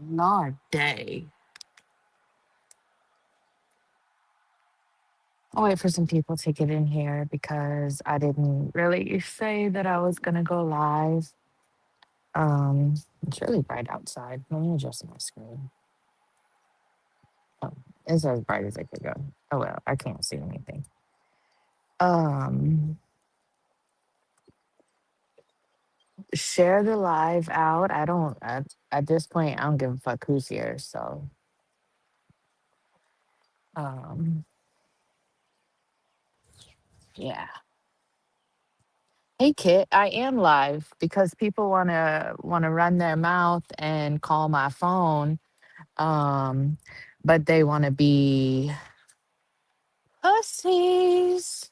Lord day. I'll wait for some people to get in here because I didn't really say that I was gonna go live. It's really bright outside. Let me adjust my screen. Oh, it's as bright as it could go. Oh well, I can't see anything. Um, Share the live out. I don't at this point I don't give a fuck who's here. So um yeah. Hey Kit, I am live because people wanna run their mouth and call my phone. Um, but they wanna be pussies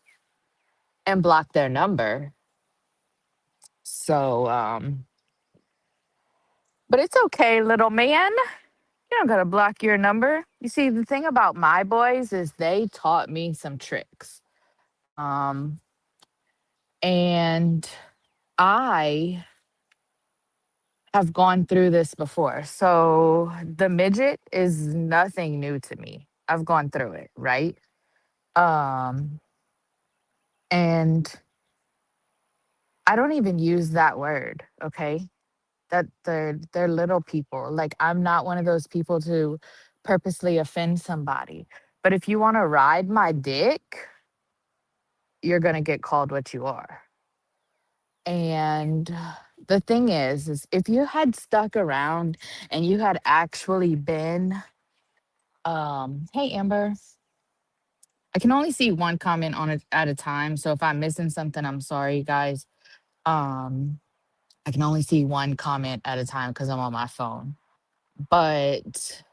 and block their number. So but it's okay, little man. You don't gotta block your number. You see, the thing about my boys is they taught me some tricks. Um, and I have gone through this before. So the midget is nothing new to me. I've gone through it, right? Um, and I don't even use that word, okay? That they're little people. Like I'm not one of those people to purposely offend somebody. But if you want to ride my dick, you're going to get called what you are. And the thing is if you had stuck around and you had actually been hey Amber, I can only see one comment on it at a time. So if I'm missing something, I'm sorry guys. Um I can only see one comment at a time because I'm on my phone. But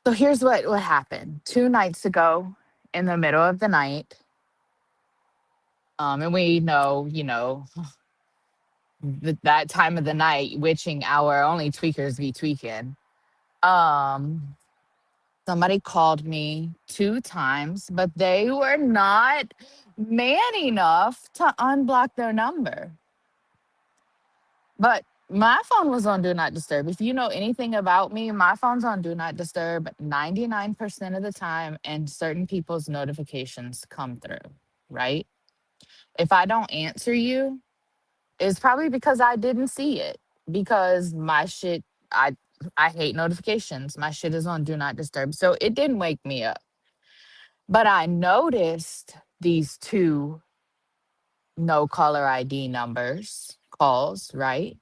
so here's what happened. 2 nights ago in the middle of the night, and we know, that time of the night, witching hour, only tweakers be tweaking. Um, Somebody called me 2 times, but they were not man enough to unblock their number. But my phone was on Do Not Disturb. If you know anything about me, my phone's on Do Not Disturb 99% of the time, and certain people's notifications come through, right? If I don't answer you, it's probably because I didn't see it. Because my shit, I hate notifications. My shit is on Do Not Disturb. So it didn't wake me up. But I noticed these two no caller ID numbers calls, right?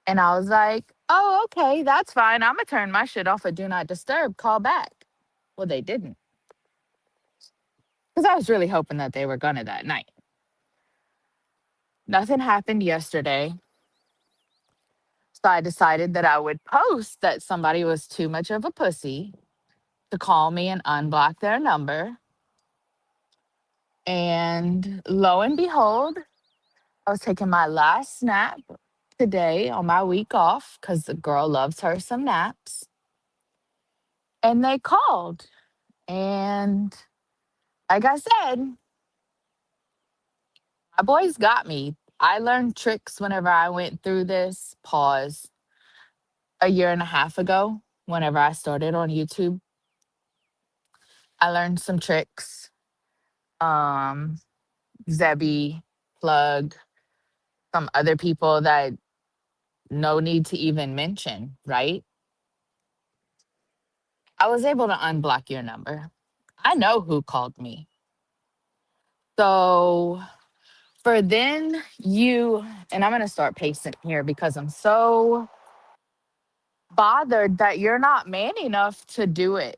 And I was like, oh, okay, that's fine. I'm going to turn my shit off of Do Not Disturb, call back. Well, they didn't. Because I was really hoping that they were going to that night. Nothing happened yesterday. So I decided that I would post that somebody was too much of a pussy to call me and unblock their number. And lo and behold, I was taking my last snap today on my week off because the girl loves her some naps. And they called. And like I said, my boys got me. I learned tricks whenever I went through this pause a year and a half ago, whenever I started on YouTube. I learned some tricks. Um, Zebby, Plug, some other people that no need to even mention, right? I was able to unblock your number. I know who called me. So for then you, and I'm going to start pacing here because I'm so bothered that you're not man enough to do it.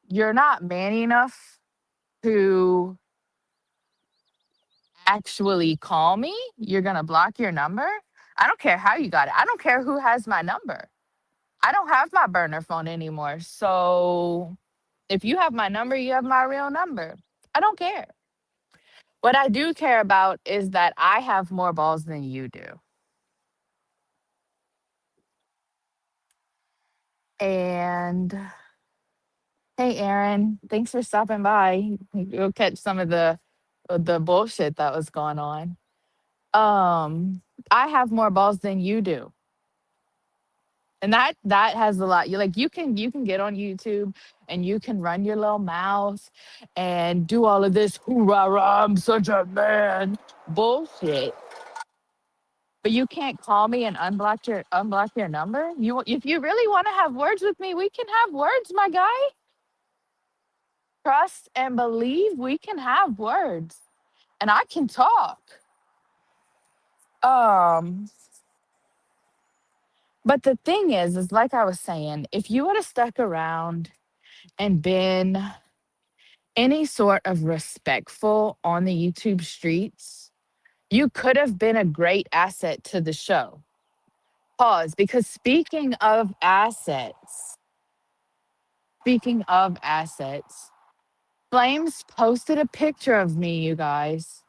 You're not man enough to actually call me. You're going to block your number. I don't care how you got it. I don't care who has my number. I don't have my burner phone anymore. So if you have my number, you have my real number. I don't care. What I do care about is that I have more balls than you do. And hey, Aaron, thanks for stopping by. You'll catch some of the bullshit that was going on. Um, I have more balls than you do. And that has a lot. You can get on YouTube and you can run your little mouth and do all of this hoorah, I'm such a man bullshit. But you can't call me and unblock your number. If you really want to have words with me, we can have words, my guy. Trust and believe we can have words. And I can talk. Um, but the thing is like I was saying, if you would have stuck around and been any sort of respectful on the YouTube streets, you could have been a great asset to the show. Pause, because speaking of assets, Flames posted a picture of me, you guys,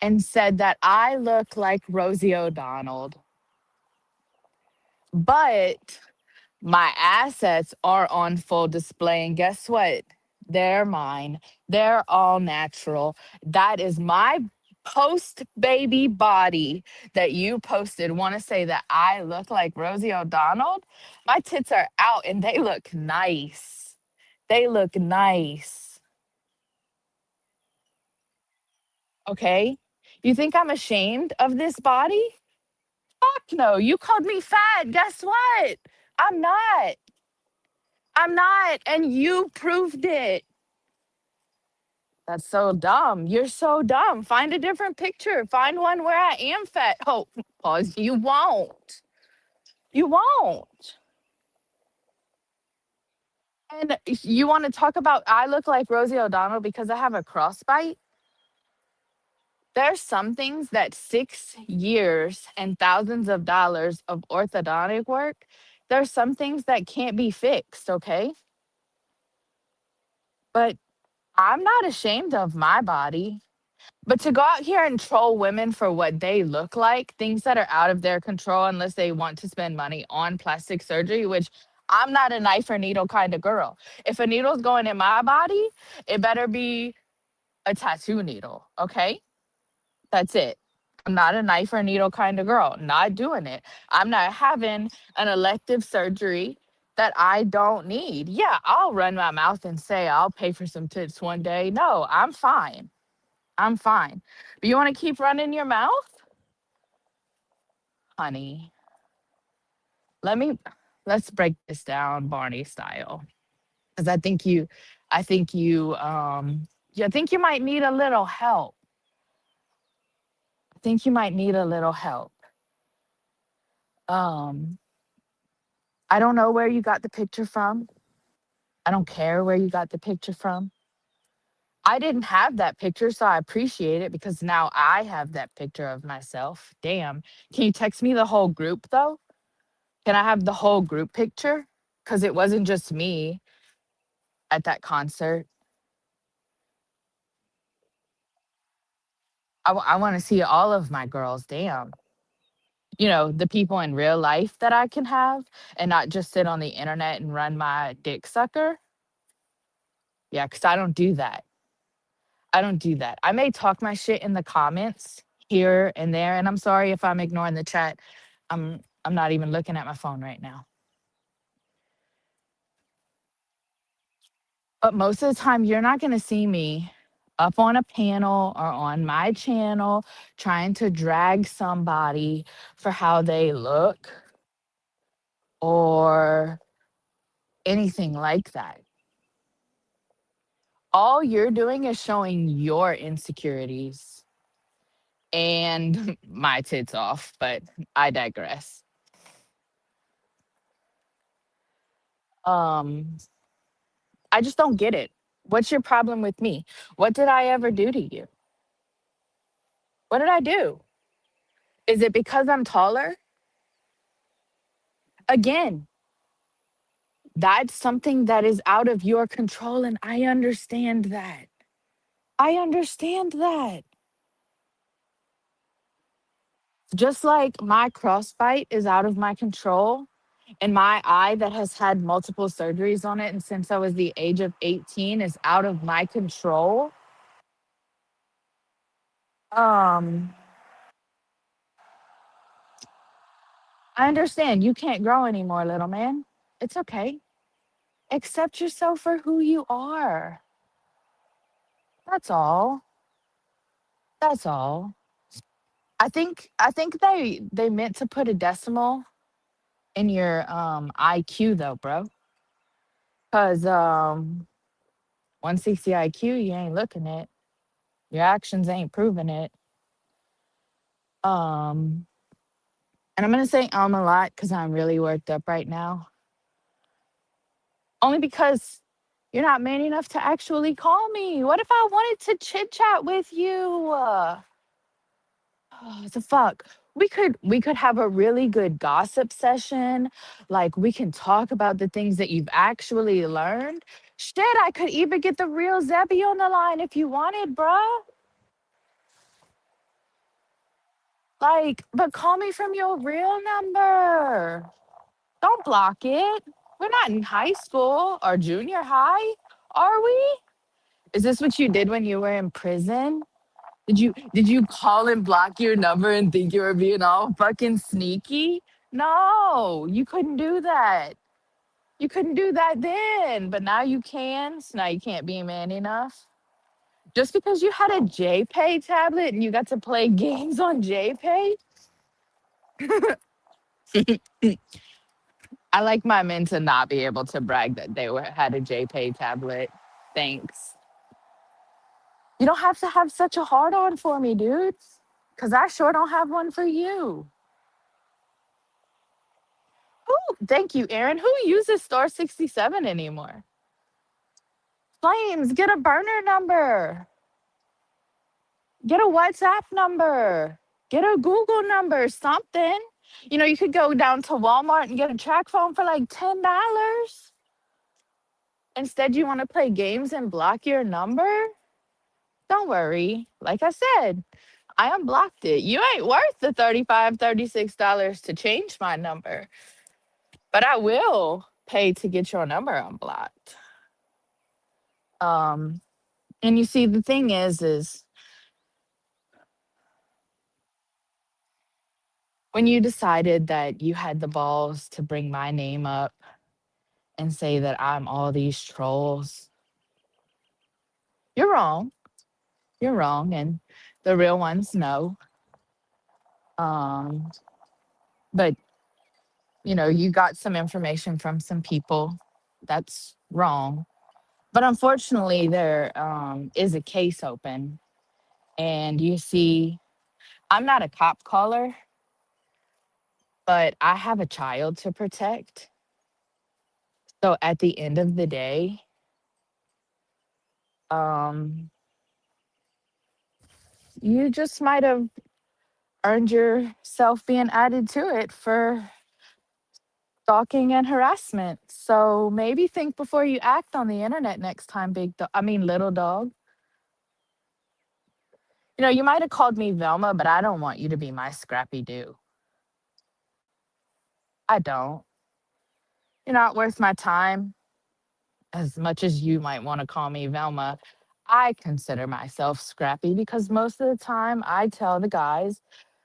and said that I look like Rosie O'Donnell. But my assets are on full display. And guess what? They're mine. They're all natural. That is my post baby body that you posted. Want to say that I look like Rosie O'Donnell? My tits are out and they look nice. They look nice. Okay. You think I'm ashamed of this body? Fuck no. You called me fat. Guess what? I'm not. I'm not. And you proved it. That's so dumb. You're so dumb. Find a different picture. Find one where I am fat. Oh, pause. You won't. You won't. And you want to talk about I look like Rosie O'Donnell because I have a crossbite? There's some things that 6 years and thousands of dollars of orthodontic work, there's some things that can't be fixed, okay? But I'm not ashamed of my body. But to go out here and troll women for what they look like, things that are out of their control, unless they want to spend money on plastic surgery, which I'm not a knife or needle kind of girl. If a needle's going in my body, it better be a tattoo needle, okay? That's it. I'm not a knife or needle kind of girl. Not doing it. I'm not having an elective surgery that I don't need. Yeah, I'll run my mouth and say I'll pay for some tits one day. No, I'm fine. I'm fine. But you want to keep running your mouth? Honey, let me let's break this down Barney style. Cuz I think you might need a little help. I think you might need a little help. Um I don't know where you got the picture from. I don't care where you got the picture from. I didn't have that picture, so I appreciate it because now I have that picture of myself. Damn. Can you text me the whole group though? Can I have the whole group picture? Because it wasn't just me at that concert. I want to see all of my girls. Damn. The people in real life that I can have and not just sit on the internet and run my dick sucker. Yeah, because I don't do that. I don't do that. I may talk my shit in the comments here and there, and I'm sorry if I'm ignoring the chat. I'm not even looking at my phone right now. But most of the time, you're not going to see me up on a panel or on my channel trying to drag somebody for how they look or anything like that. All you're doing is showing your insecurities and my tits off, but I digress. Um, I just don't get it. What's your problem with me? What did I ever do to you? What did I do? Is it because I'm taller? Again, that's something that is out of your control, and I understand that. I understand that. Just like my crossbite is out of my control, and my eye that has had multiple surgeries on it, and since I was the age of 18 is out of my control. Um, I understand you can't grow anymore, little man. It's okay. Accept yourself for who you are. That's all. That's all. I think they meant to put a decimal in your IQ though, bro. Cause 160 IQ, you ain't looking it. Your actions ain't proving it. Um and I'm gonna say a lot because I'm really worked up right now. Only because you're not man enough to actually call me. What if I wanted to chit chat with you? Oh, the fuck. We could have a really good gossip session. Like we can talk about the things that you've actually learned. Shit, I could even get the real Zebby on the line if you wanted, bruh. Like, but call me from your real number. Don't block it. We're not in high school or junior high, are we? Is this what you did when you were in prison? Did you call and block your number and think you were being all fucking sneaky? No, you couldn't do that. You couldn't do that then, but now you can. So now you can't be man enough. Just because you had a JPay tablet and you got to play games on JPay, I like my men to not be able to brag that had a JPay tablet. Thanks. You don't have to have such a hard on for me, dude. Cause I sure don't have one for you. Thank you, Aaron. Who uses Star 67 anymore? Flames, get a burner number. Get a WhatsApp number. Get a Google number, something. You could go down to Walmart and get a track phone for like $10. Instead, you want to play games and block your number? Don't worry. Like I said, I unblocked it. You ain't worth the $35, $36 to change my number, but I will pay to get your number unblocked. Um, And you see, the thing is when you decided that you had the balls to bring my name up and say that I'm all these trolls, you're wrong. You're wrong. And the real ones know. Um, but you got some information from some people. That's wrong. But unfortunately, there is a case open. And you see, I'm not a cop caller, but I have a child to protect. So at the end of the day, um, you just might have earned yourself being added to it for stalking and harassment. So maybe think before you act on the internet next time, big dog. I mean, little dog. You might have called me Velma, but I don't want you to be my Scrappy Doo. I don't. You're not worth my time as much as you might want to call me Velma. I consider myself scrappy because most of the time I tell the guys,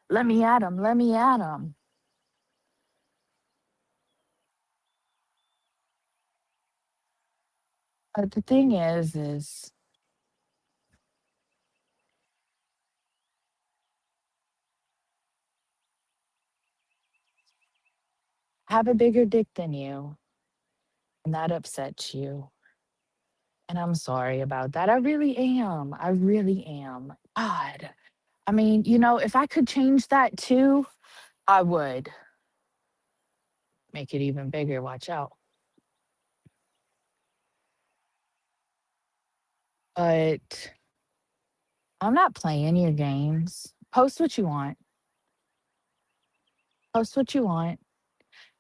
let me at him, let me at him. But the thing is I have a bigger dick than you, and that upsets you. And I'm sorry about that. I really am. I really am. God. I mean, if I could change that too, I would make it even bigger. Watch out. But I'm not playing your games. Post what you want. Post what you want.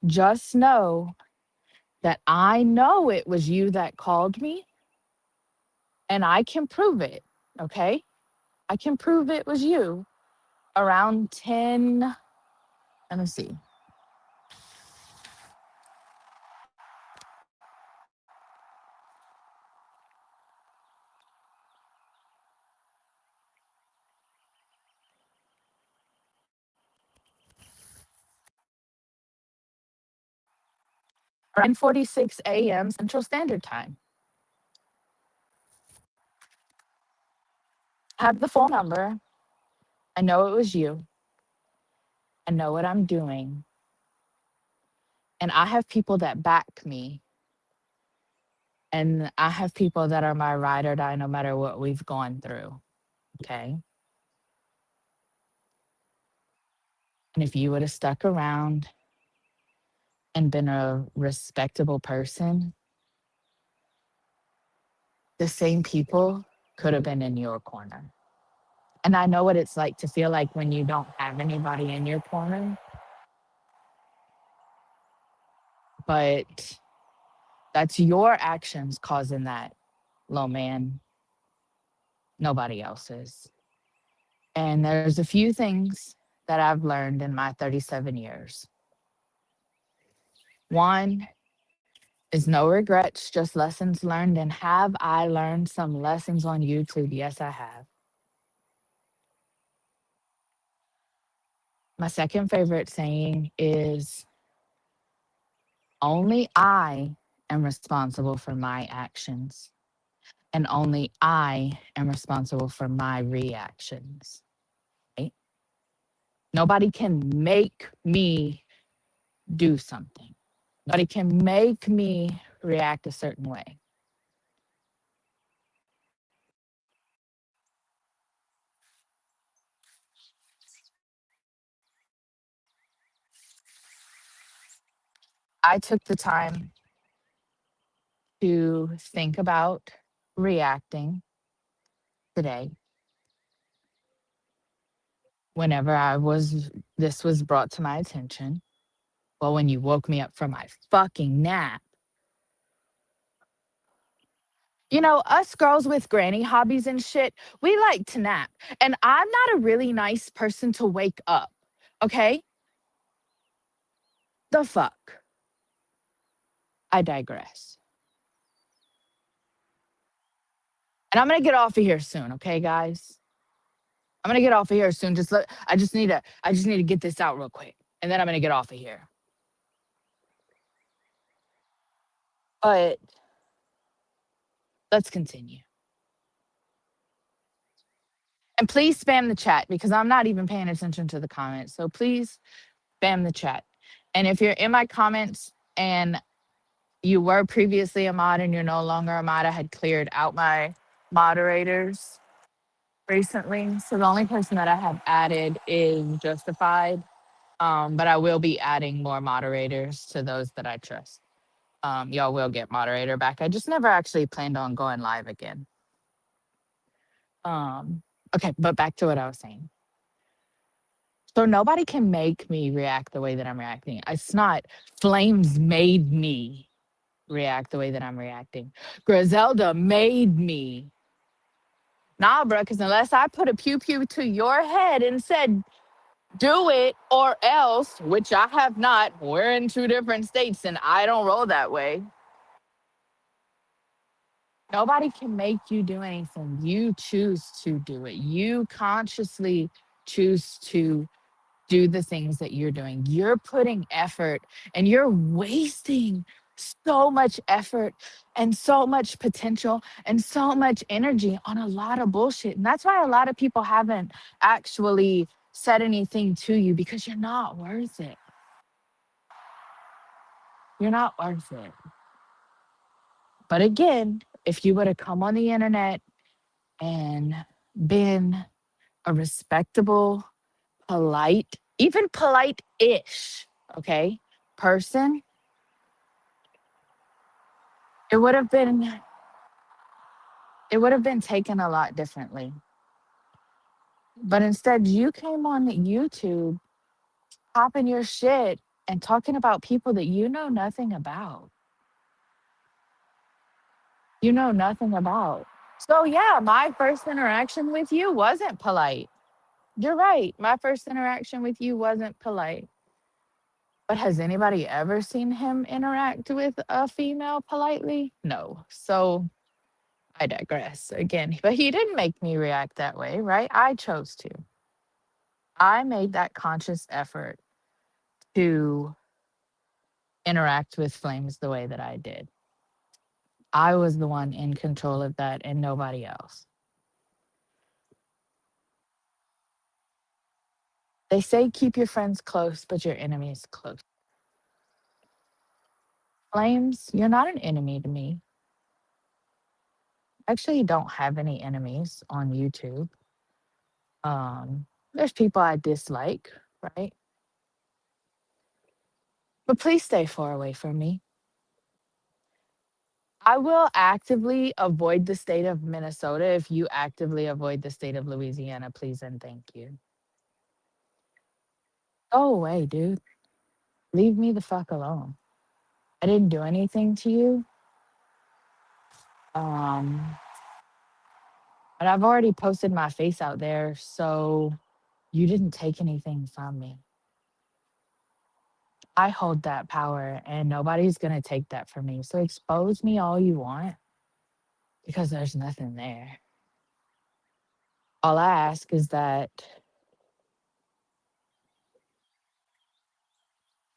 Just know that I know it was you that called me and I can prove it. Okay. I can prove it was you around 10. Let me see. 9:46 a.m. Central Standard Time. I have the full number. I know it was you. I know what I'm doing. And I have people that back me. And I have people that are my ride or die no matter what we've gone through. Okay. And if you would have stuck around and been a respectable person, the same people could have been in your corner. And I know what it's like to feel like when you don't have anybody in your corner, but that's your actions causing that, low man, nobody else's. And there's a few things that I've learned in my 37 years. One is no regrets, just lessons learned. And have I learned some lessons on YouTube? Yes, I have. My second favorite saying is only I am responsible for my actions, and only I am responsible for my reactions. Right? Nobody can make me do something. Nobody can make me react a certain way. I took the time to think about reacting today whenever this was brought to my attention. Well, when you woke me up from my fucking nap. You know, us girls with granny hobbies and shit, we like to nap. And I'm not a really nice person to wake up. Okay? The fuck. I digress. And I'm gonna get off of here soon, okay, guys? I'm gonna get off of here soon. I just need to get this out real quick. And then I'm gonna get off of here. But let's continue. And please spam the chat because I'm not even paying attention to the comments. So please spam the chat. And if you're in my comments and you were previously a mod and you're no longer a mod, I had cleared out my moderators recently. So the only person that I have added is Justified. But I will be adding more moderators to those that I trust. Y'all will get moderator back. I just never actually planned on going live again. Okay, but back to what I was saying. So nobody can make me react the way that I'm reacting. It's not Flames made me react the way that I'm reacting. Griselda made me. Nah, bro, because unless I put a pew pew to your head and said, do it or else, which I have not, we're in two different states and I don't roll that way. Nobody can make you do anything. You choose to do it. You consciously choose to do the things that you're doing. You're putting effort and you're wasting so much effort and so much potential and so much energy on a lot of bullshit. And that's why a lot of people haven't actually said anything to you because you're not worth it. You're not worth it. But again, if you would have come on the internet and been a respectable, polite, even polite ish, okay, person, it would have been taken a lot differently. But instead, you came on YouTube, popping your shit and talking about people that you know nothing about. You know nothing about. So, yeah, my first interaction with you wasn't polite. You're right. My first interaction with you wasn't polite. But has anybody ever seen him interact with a female politely? No. So, I digress again. But he didn't make me react that way, right? I chose to. I made that conscious effort to interact with flames the way that I did. I was the one in control of that and nobody else. They say keep your friends close, but your enemies close. Flames, you're not an enemy to me. Actually, you don't have any enemies on YouTube. There's people I dislike, right? But please stay far away from me. I will actively avoid the state of Minnesota if you actively avoid the state of Louisiana, please and thank you. Go away, dude. Leave me the fuck alone. I didn't do anything to you. Um, but I've already posted my face out there, so you didn't take anything from me. I hold that power and nobody's gonna take that from me. So expose me all you want because there's nothing there. All I ask is that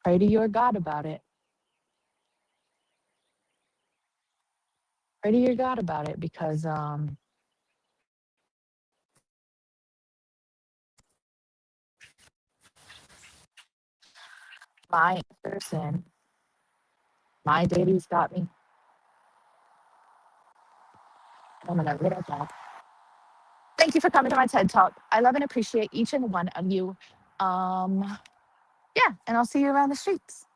pray to your God about it. Pray to your God about it because my person, my baby's got me. I'm gonna let it go. Thank you for coming to my TED Talk. I love and appreciate each and one of you. Yeah, and I'll see you around the streets.